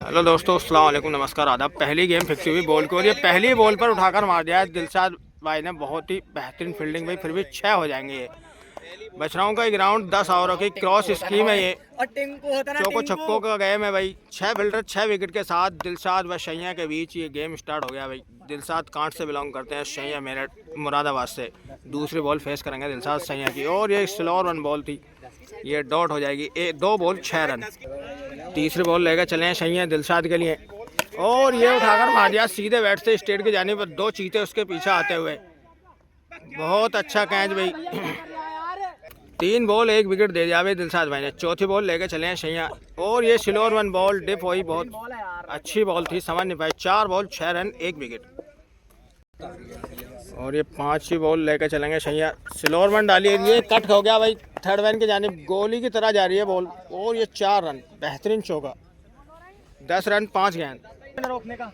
Hello दोस्तों, अस्सलाम वालेकुम, नमस्कार, आदाब। पहली गेम फिक्स हुई बॉल को और ये पहली बॉल पर उठाकर मार दिया है दिलशाद भाई ने। बहुत ही बेहतरीन फील्डिंग भाई, फिर भी 6 हो जाएंगे ये। बछड़ाओं का एक राउंड 10 ओवरों की क्रॉस स्कीम है ये। चौको छक्कों का गेम है भाई। 6 फील्डर 6 विकेट के साथ दिलशाद व शैया के बीच ये गेम स्टार्ट हो गया भाई। दिलशाद कांट से बिलोंग करते हैं, शैया मेरठ मुरादाबाद से। दूसरी बॉल फेस करेंगे दिलशाद शैया की और ये स्लोअर 1 बॉल थी, ये डॉट हो जाएगी। 2 बॉल 6 रन। तीसरी बॉल लेकर चले हैं शैया दिलशाद के लिए और ये उठाकर मार दिया सीधे बैट से स्टेट की जानिब। 2 चीते उसके पीछे आते हुए, बहुत अच्छा कैच भाई। 3 बॉल 1 विकेट दे दिया भाई दिलशाद भाई ने। चौथी बॉल लेकर चले हैं शैया और ये स्लोअर 1 बॉल डिप हुई, बहुत अच्छी बॉल थी, समझ नहीं पाई। 4 बॉल 6 रन 1 विकेट। और ये 5वीं बॉल लेकर चलेंगे शैया। स्लोअर 1 डाली, ये कट हो गया भाई थर्ड मैन की जानिब, गोली की तरह जा रही है बॉल और ये 4 रन, बेहतरीन चौका। 10 रन 5 गेंद। रोकने का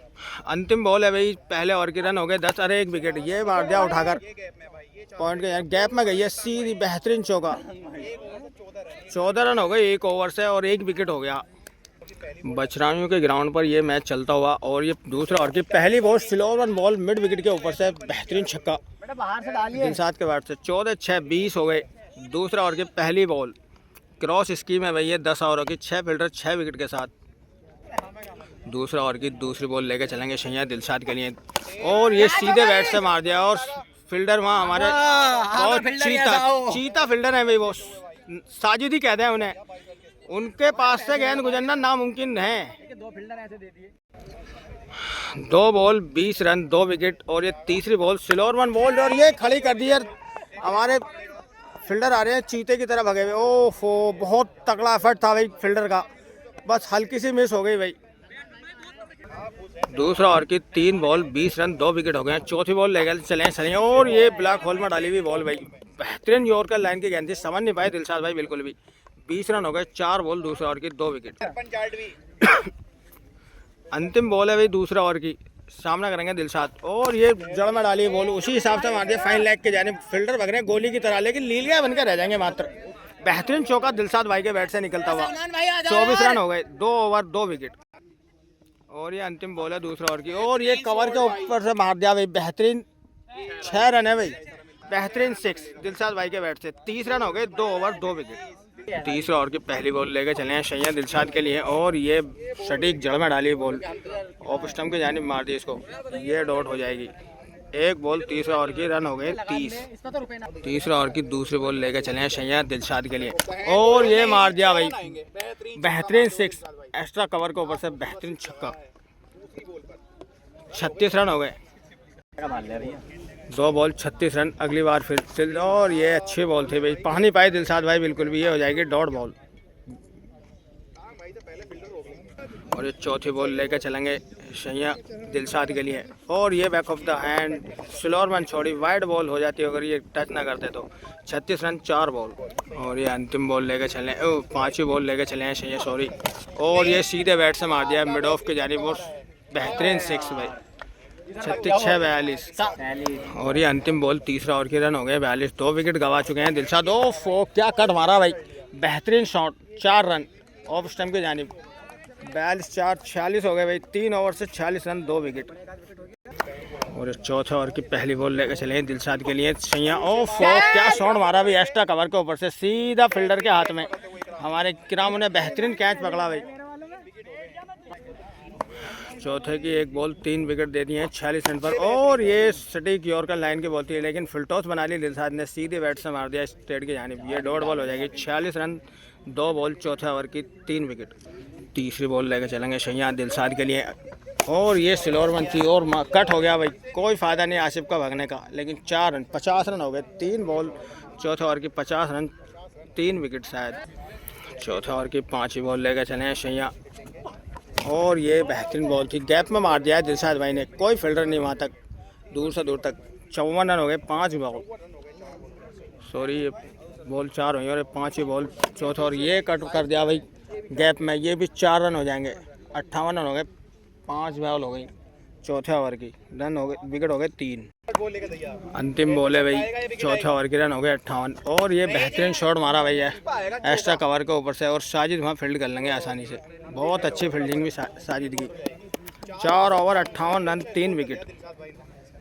अंतिम बॉल है भाई, पहले ओवर के रन हो गए 10। अरे 1 विकेट, ये मार दिया उठाकर पॉइंट के गैप में गई है सीधी, बेहतरीन चौका। 14 रन हो गए 1 ओवर से और 1 विकेट हो गया। बछराइयों के ग्राउंड पर ये मैच चलता हुआ और ये दूसरा ओवर की पहली ball slower 1 ball mid wicket के ऊपर से, बेहतरीन छक्का दिलशाद के बैट से। 14-6 20 हो गए। दूसरा ओवर की पहली बॉल क्रॉस स्कीम है भाई ये, 10 ओवरों की, 6 फील्डर 6 विकेट के साथ। दूसरा ओवर की दूसरी बॉल लेकर चलेंगे शैया दिलशाद के लिए और ये सीधे बैट से मार दिया। और फील्डर वहाँ हमारे बहुत चीता फील्डर है भाई, वो साजिद ही कहते हैं उन्हें, उनके पास से गेंद गुजरना नामुमकिन है। 2 बॉल 20 रन 2 विकेट। और ये तीसरी बॉल स्लोअर 1 बॉल और ये खड़ी कर दी यार। हमारे फील्डर आ रहे हैं चीते की तरह भगे हुए। ओफो, बहुत तगड़ा एफर्ट था भाई फील्डर का, बस हल्की सी मिस हो गई भाई। दूसरा ओवर की 3 बॉल 20 रन 2 विकेट हो गए हैं। चौथी बॉल ले गए चले और ये ब्लैक होल में डाली हुई बॉल भाई, बेहतरीन यॉर्कर लाइन की गेंद थी, समझ नहीं पाए दिलशाद भाई बिल्कुल भी। 20 रन हो गए, 4 बॉल दूसरा ओवर की 2 विकेट। अंतिम बॉल है भाई दूसरा ओवर की, सामना करेंगे दिलशाद और ये जड़ में डाली बॉल उसी हिसाब से मार दिया फाइन लेग के जाने। फील्डर भग रहे हैं गोली की तरह, लेकिन लीलिया बनकर रह जाएंगे मात्र। बेहतरीन चौका दिलशाद भाई के बैट से निकलता हुआ। 24 रन हो गए, 2 ओवर 2 विकेट। और ये अंतिम बॉल है दूसरा ओवर की और ये कवर के ऊपर से मार दिया भाई, बेहतरीन 6 रन है भाई, बेहतरीन 6 दिलशाद भाई के बैट से। 30 रन हो गए, 2 ओवर 2 विकेट। तीसरा ओवर की पहली बॉल लेकर चले हैं शैया दिलशाद के लिए और ये सटीक जड़ में डाली बॉल, ऑफ स्टंप की जानिब मार दी इसको, ये डॉट हो जाएगी। 1 बॉल तीसरा ओवर की, रन हो गए 30। तीसरा ओवर की दूसरी बॉल लेकर चले हैं शैया दिलशाद के लिए और ये मार दिया भाई, बेहतरीन 6 एक्स्ट्रा कवर के ऊपर से, बेहतरीन छक्का। 36 रन हो गए, 2 बॉल 36 रन। अगली बार फिर और ये अच्छी बॉल थी भाई, पा नहीं पाए दिलशाद भाई बिल्कुल भी, ये हो जाएगी डॉट बॉल। और ये चौथी बॉल लेकर चलेंगे शैया दिलशाद के लिए और ये back of the hand slower 1 छोड़ी, वाइड बॉल हो जाती है अगर ये टच ना करते तो। 36 रन 4 बॉल। और ये अंतिम बॉल लेकर चले, 5वीं बॉल लेकर चले हैं शैया, सॉरी, और ये सीधे बैट से मार दिया मिड ऑफ की जानिब और बेहतरीन 6 भाई, 36-42। और ये अंतिम बॉल तीसरा ओवर के, रन हो गए 42। 2 विकेट गवा चुके हैं दिलशाद। ओफो, क्या कट मारा भाई, बेहतरीन शॉट, 4 रन ऑफ स्टंप की जानिब। 42-4 46 हो गए भाई, 3 ओवर से 46 रन 2 विकेट। और चौथे ओवर की पहली बॉल लेकर चले दिलशाद के लिए शैया। ओफो, क्या शॉट मारा भाई, एक्स्ट्रा कवर के ऊपर से सीधा फील्डर के हाथ में। हमारे किरामों ने बेहतरीन कैच पकड़ा भाई। चौथे की 1 बॉल 3 विकेट दे दिए हैं 46 रन पर और ये सटीक यॉर्कर लाइन की बॉल थी, लेकिन फुल टॉस बना ली दिलशाद ने, सीधे बैट से मार दिया स्ट्रेट की जानिब, ये डॉट बॉल हो जाएगी। 46 रन 2 बॉल चौथे ओवर की 3 विकेट। तीसरी बॉल लेकर चलेंगे शैया दिलशाद के लिए और ये स्लोअर 1 थी और कट हो गया भाई, कोई फ़ायदा नहीं आसिफ का भागने का, लेकिन 4 रन 50 रन हो गए। 3 बॉल चौथे ओवर की 50 रन 3 विकेट शायद। चौथे ओवर की 5वीं बॉल लेकर चले हैं शैया और ये बेहतरीन बॉल थी, गैप में मार दिया है दिलशाद भाई ने, कोई फील्डर नहीं वहाँ तक, दूर से दूर तक। 54 रन हो गए, 5 बॉल, सॉरी ये बॉल 4 हुई और 5वीं बॉल चौथा और ये कट कर दिया भाई गैप में, ये भी 4 रन हो जाएंगे। 58 रन हो गए, 5 बॉल हो गई। चौथे ओवर की। रन हो गए, विकेट हो गए 3। अंतिम बॉल है भाई, चौथे ओवर की। रन हो गए 58। और ये बेहतरीन शॉट मारा भाई है एक्स्ट्रा कवर के ऊपर से, और साजिद वहाँ फील्ड कर लेंगे आसानी से। बहुत अच्छी फील्डिंग भी साजिद की। 4 ओवर 58 रन 3 विकेट।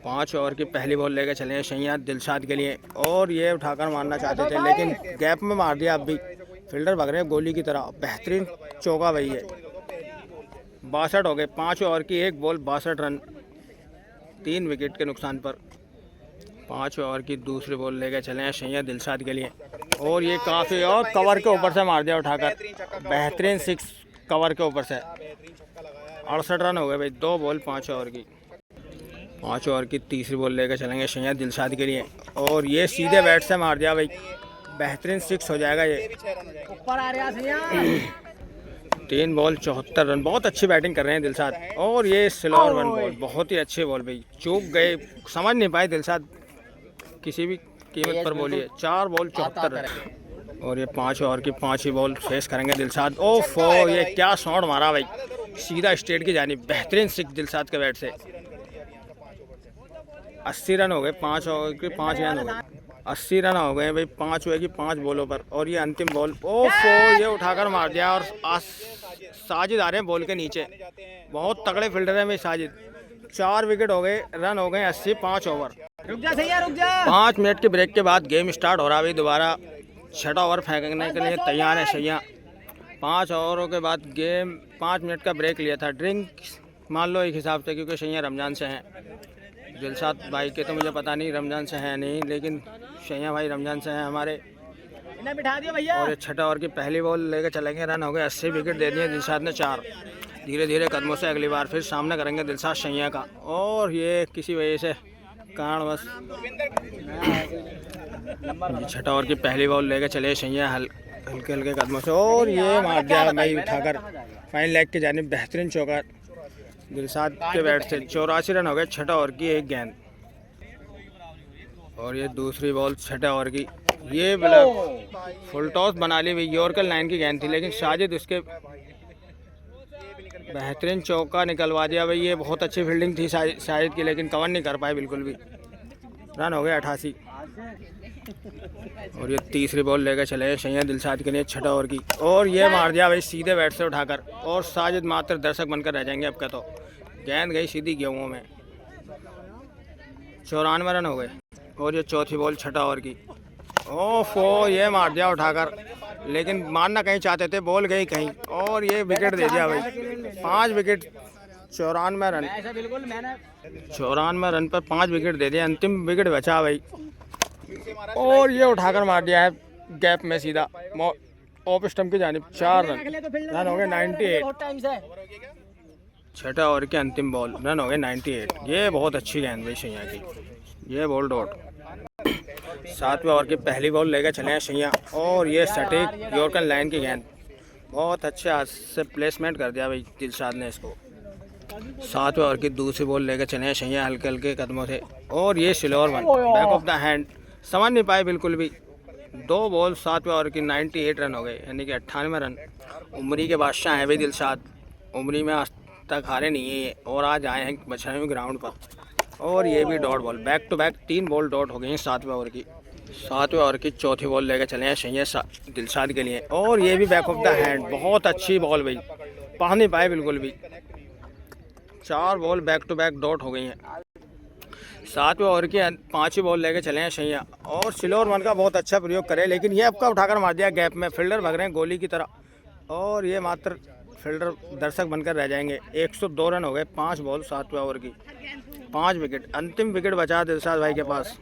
5 ओवर की पहली बॉल लेकर चले हैं शैया दिलशाद के लिए, और ये उठाकर मारना चाहते थे लेकिन गैप में मार दिया। अब भी फील्डर भाग रहे हैं गोली की तरह। बेहतरीन चौका भाई है। 62 हो गए। 5 ओवर की एक बॉल 62 रन 3 विकेट के नुकसान पर। 5 ओवर की दूसरी बॉल लेकर चले हैं शैया दिलशाद के लिए, और ये काफ़ी, और कवर के ऊपर से मार दिया उठाकर। बेहतरीन 6 कवर के ऊपर से। 68 रन हो गए भाई। 2 बॉल 5 ओवर की। 5 ओवर की तीसरी बॉल लेकर चलेंगे शैया दिलशाद के लिए, और ये सीधे बैट से मार दिया भाई। बेहतरीन 6 हो जाएगा ये। ऊपर आ रहा 3 बॉल 74 रन। बहुत अच्छी बैटिंग कर रहे हैं दिलशाद। और ये स्लोअर 1 बॉल, बहुत ही अच्छी बॉल भाई। चूक गए, समझ नहीं पाए दिलशाद किसी भी कीमत पर बोलिए। 4 बॉल 74 रन। और ये 5 ओवर की 5वीं बॉल फेस करेंगे दिलशाद। ओफो, ये क्या शॉट मारा भाई, सीधा स्ट्रेट की जानी। बेहतरीन 6 दिलशाद के बैट से। 80 रन हो गए। 5 ओवर के 5 रन हो गए। 80 रन हो गए भाई 5 ओवर की 5 बॉलों पर। और ये अंतिम बॉल, ओफो, ये उठाकर मार दिया। और साजिद आ रहे हैं बॉल के नीचे। बहुत तगड़े फील्डर हैं भाई साजिद। 4 विकेट हो गए। रन हो गए 80। 5 ओवर। रुक जा सैया, रुक जा। 5 मिनट के ब्रेक के बाद गेम स्टार्ट हो रहा है भाई। दोबारा 6ठा ओवर फेंकने के लिए तैयार है शैया। 5 ओवरों के बाद गेम 5 मिनट का ब्रेक लिया था। ड्रिंक मान लो एक हिसाब से, क्योंकि शैया रमजान से हैं। दिलशाद भाई के तो मुझे पता नहीं रमजान से है नहीं, लेकिन शैया भाई रमजान से हैं हमारे। बिठा दिया भैया। और 6ठा ओवर की पहली बॉल लेकर चलेंगे। रन हो गए 80। विकेट दे दिए दिलशाद ने 4। धीरे धीरे कदमों से अगली बार फिर सामना करेंगे दिलशाद शैया का। और ये किसी वजह से कारणवश 6ठा ओवर की पहली बॉल लेकर चले शैया हल्के हल्के कदमों से, और ये मार दिया भाई उठाकर फाइन लेग की जानिब। बेहतरीन चौका दिलशाद के बैट से। 84 रन हो गए। 6ठा ओवर की एक गेंद। और ये दूसरी बॉल 6ठा ओवर की। ये फुल टॉस बना ली भाई। यॉर्कर लाइन की गेंद थी, लेकिन साजिद उसके बेहतरीन चौका निकलवा दिया भाई। ये बहुत अच्छी फील्डिंग थी साजिद की, लेकिन कवर नहीं कर पाए बिल्कुल भी। रन हो गए 88। और ये तीसरी बॉल लेकर चले शैया दिलशाद के लिए 6ठा ओवर की, और ये मार दिया भाई सीधे बैट से उठाकर। और साजिद मात्र दर्शक बनकर रह जाएंगे अब का। तो गेंद गई सीधी गेहूं में। 94 रन हो गए। और ये चौथी बॉल 6ठा ओवर की। ओफो, ये मार दिया उठाकर, लेकिन मारना कहीं चाहते थे, बॉल गई कहीं, और ये विकेट दे दिया भाई। 5 विकेट 94 रन। 94 रन पर 5 विकेट दे दिया। अंतिम विकेट बचा भाई, और ये उठाकर मार दिया है गैप में सीधा ऑफ स्टंप की जानिब। 4 रन। रन हो गए 98। 6ठा ओवर की अंतिम बॉल। रन हो गए 98। ये बहुत अच्छी गेंद भाई शैया की। ये बॉल डॉट। 7वें ओवर की पहली बॉल लेकर चले हैं शैया, और ये सटीक यॉर्कर लाइन की गेंद। बहुत अच्छे हाथ से प्लेसमेंट कर दिया भाई दिलशाद ने इसको। 7वें ओवर की दूसरी बॉल लेकर चले हैं शैया हल्के हल्के कदमों से, और ये slower 1 back of the hand. समझ नहीं पाए बिल्कुल भी। 2 बॉल 7वें ओवर की 98 रन हो गए, यानी कि 98 रन। उमरी के बादशाह हैं भाई दिलशाद। उमरी में आज तक हारे नहीं है, और आज आए हैं बछाई ग्राउंड पर। और ये भी dot ball. Back to back 3 ball dot हो गई हैं 7वें ओवर की। 7वें ओवर की चौथी बॉल लेकर चले हैं शैया दिलशाद के लिए, और ये भी बैक ऑफ द हैंड। बहुत अच्छी बॉल भाई, पा नहीं पाए बिल्कुल भी। 4 ball back to back dot हो गई हैं। 7वें ओवर की 5वीं बॉल लेकर चले हैं शैया, और स्लोअर 1 का बहुत अच्छा प्रयोग करे, लेकिन ये आपका उठाकर मार दिया गैप में। फील्डर भाग रहे हैं गोली की तरह, और ये मात्र फील्डर दर्शक बनकर रह जाएंगे। 102 रन हो गए। 5 बॉल 7वें ओवर की 5 विकेट। अंतिम विकेट बचा दिलशाद भाई के पास।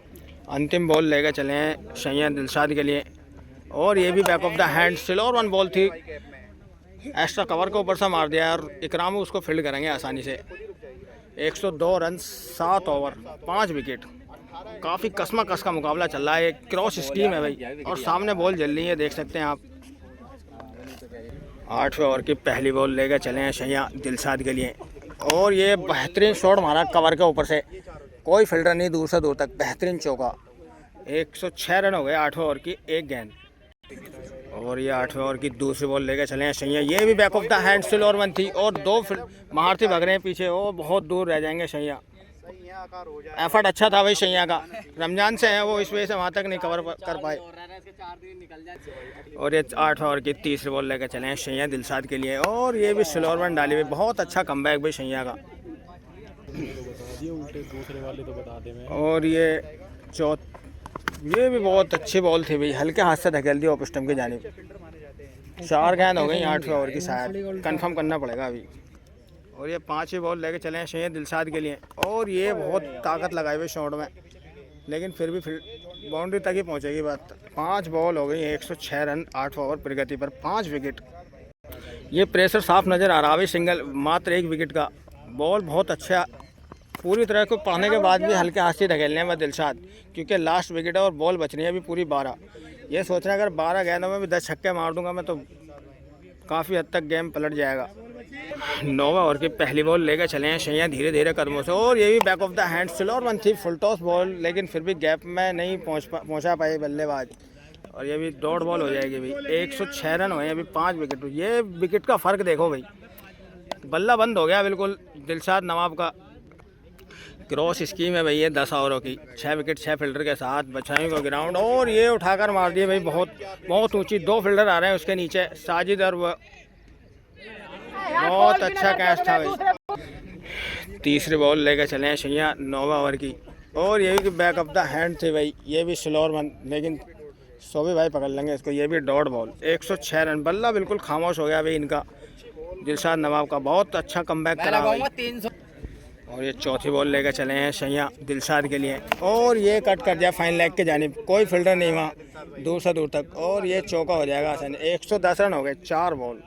अंतिम बॉल लेकर चले हैं शैया दिलशाद के लिए, और ये भी back of the hand. Slower 1 ball थी, एक्स्ट्रा कवर के ऊपर से मार दिया, और इकराम उसको फील्ड करेंगे आसानी से। 102 रन 7 ओवर 5 विकेट। काफ़ी कसमाकस का मुकाबला चल रहा है। एक क्रॉस स्कीम है भाई, और सामने बॉल जल रही है, देख सकते हैं आप। 8वें ओवर की पहली बॉल लेकर चले हैं शैया दिलशाद के लिए, और ये बेहतरीन शॉट मारा कवर के ऊपर से। कोई फील्डर नहीं दूर से दूर तक। बेहतरीन चौका। 106 रन हो गए 8वें ओवर की एक गेंद। और ये 8वें ओवर की दूसरी बॉल लेकर चले हैं सैया, ये भी back of the hand still और वन थी और दो महारथी भाग रहे हैं पीछे, वो बहुत दूर रह जाएंगे सैया। एफर्ट अच्छा था भाई सैया का, रमजान से है वो, इस वजह से वहाँ तक नहीं कवर कर पाए। और ये 8वें ओवर की तीसरी बॉल लेकर चले हैं सैया दिलशाद के लिए, और ये भी स्लोअर वन डाली हुई, बहुत अच्छा कमबैक भाई सैया का। और ये भी बहुत अच्छी बॉल थी भाई, हल्के हाथ से धकेल दी ऑफ स्टंप की जानिब। 4 गेंद हो गई 8वें ओवर की, शायद कंफर्म करना पड़ेगा अभी। और ये 5वीं बॉल लेके चले हैं सैयद दिलशाद के लिए, और ये बहुत ताकत लगाई हुई शॉट में, लेकिन फिर भी बाउंड्री तक ही पहुंचेगी बात। 5 बॉल हो गई, 106 रन 8वें ओवर प्रगति पर, 5 विकेट। ये प्रेशर साफ नज़र आ रहा है, सिंगल मात्र 1 विकेट का। बॉल बहुत अच्छा, पूरी तरह को पाने के बाद भी हल्के हाथ से धकेलने में दिलशाद, क्योंकि लास्ट विकेट है और बॉल बचनी है अभी पूरी 12। ये सोच रहे हैं अगर 12 गेंदों में भी 10 छक्के मार दूंगा मैं तो काफ़ी हद तक गेम पलट जाएगा। 9वें ओवर की पहली बॉल लेकर चले हैं सैया धीरे धीरे कदमों से, और ये भी back of the hand still और वन थी, फुल टॉस बॉल, लेकिन फिर भी गैप में नहीं पहुंचा पाए बल्लेबाज, और ये भी डॉट बॉल हो जाएगी भाई। 106 रन हुए अभी, 5 विकेट। ये विकेट का फ़र्क देखो भाई, बल्ला बंद हो गया बिल्कुल दिलशाद नवाब का। क्रॉस स्कीम है भाई ये 10 ओवरों की, 6 विकेट 6 फील्डर के साथ बचाएंगे को ग्राउंड, और ये उठाकर मार दिए भाई, बहुत ऊंची। 2 फील्डर आ रहे हैं उसके नीचे, साजिद और बहुत अच्छा कैच था भाई। तीसरी बॉल लेकर चले हैं सैया 9वें ओवर की, और ये भी बैक ऑफ द हैंड थी भाई, ये भी स्लोअर वन, लेकिन सोबे भाई पकड़ लेंगे इसको। ये भी डॉट बॉल, 106 रन। बल्ला बिल्कुल खामोश हो गया भाई इनका, दिलशाद नवाब का बहुत अच्छा कमबैक करा भाई। और ये चौथी बॉल लेकर चले हैं सैया दिलशाद के लिए, और ये कट कर दिया फाइन लेग के जानिब, कोई फील्डर नहीं वहाँ, दूर से दूर तक, और ये चौका हो जाएगा आसान। 110 रन हो गए 4 बॉल।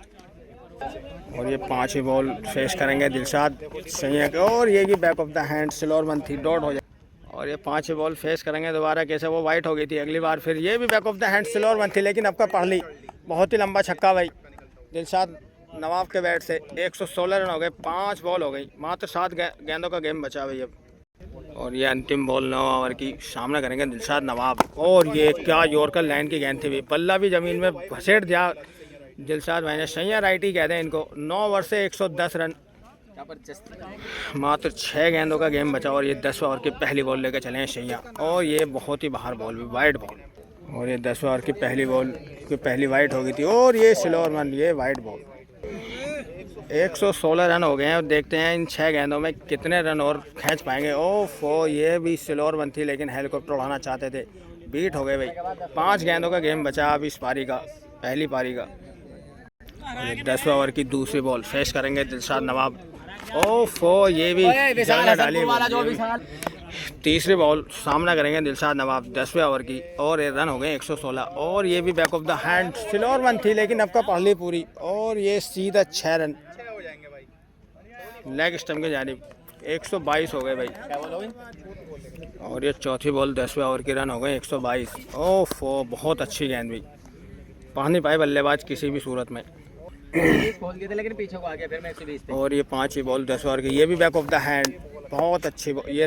और ये 5वीं बॉल फेस करेंगे दिलशाद सैया के, और ये भी back of the hand slower one थी, डॉट हो जाए। और ये 5वीं बॉल फेस करेंगे दोबारा, कैसे वो वाइट हो गई थी अगली बार, फिर ये भी back of the hand slower one थी, लेकिन अब का पढ़ ली, बहुत ही लंबा छक्का भाई दिलशाद नवाब के बैट से। 116 रन हो गए, 5 बॉल हो गई, मात्र 7 गेंदों का गेम बचा भाई अब। और ये अंतिम बॉल 9 ओवर की, सामना करेंगे दिलशाद नवाब, और ये क्या यॉर्कर लाइन की गेंद थी भाई, बल्ला भी ज़मीन में घसेट दिया दिलशाद भाई ने। सैया राइटी कहते हैं इनको। 9 ओवर से 110 रन, मात्र 6 गेंदों का गेम बचा। और ये 10वें ओवर की पहली बॉल लेकर चले हैं सैया, और ये बहुत ही बाहर बॉल भी, वाइड बॉल, और ये 10वें ओवर की पहली बॉल की पहली वाइड हो गई थी, और ये स्लोअर वन, ये वाइड बॉल। 116 रन हो गए हैं, और देखते हैं इन 6 गेंदों में कितने रन और खींच पाएंगे। ओफो, ये भी स्लोअर वन थी, लेकिन हेलीकॉप्टर उड़ाना चाहते थे, बीट हो गए भाई। 5 गेंदों का गेम बचा अब इस पारी का, पहली पारी का। 10वें ओवर की दूसरी बॉल फेस करेंगे दिलशाद नवाब, ओफो ये भी डाली। तीसरी बॉल सामना करेंगे दिलशाद नवाब 10वें ओवर की, और ये रन हो गए 116, और ये भी back of the hand slower one थी, लेकिन अब का पहली पूरी, और ये सीधा 6 रन लेग स्टंप के जानिब। 122 हो गए भाई। और ये चौथी बॉल 10वें ओवर की, रन हो गए 122। ओफो, बहुत अच्छी गेंद भी, पा नहीं पाए बल्लेबाज किसी भी सूरत में। लेकिन पीछे को आ गया फिर मैं। और ये 5वीं बॉल 10 ओवर की, ये भी बैक ऑफ द हैंड, बहुत अच्छी, ये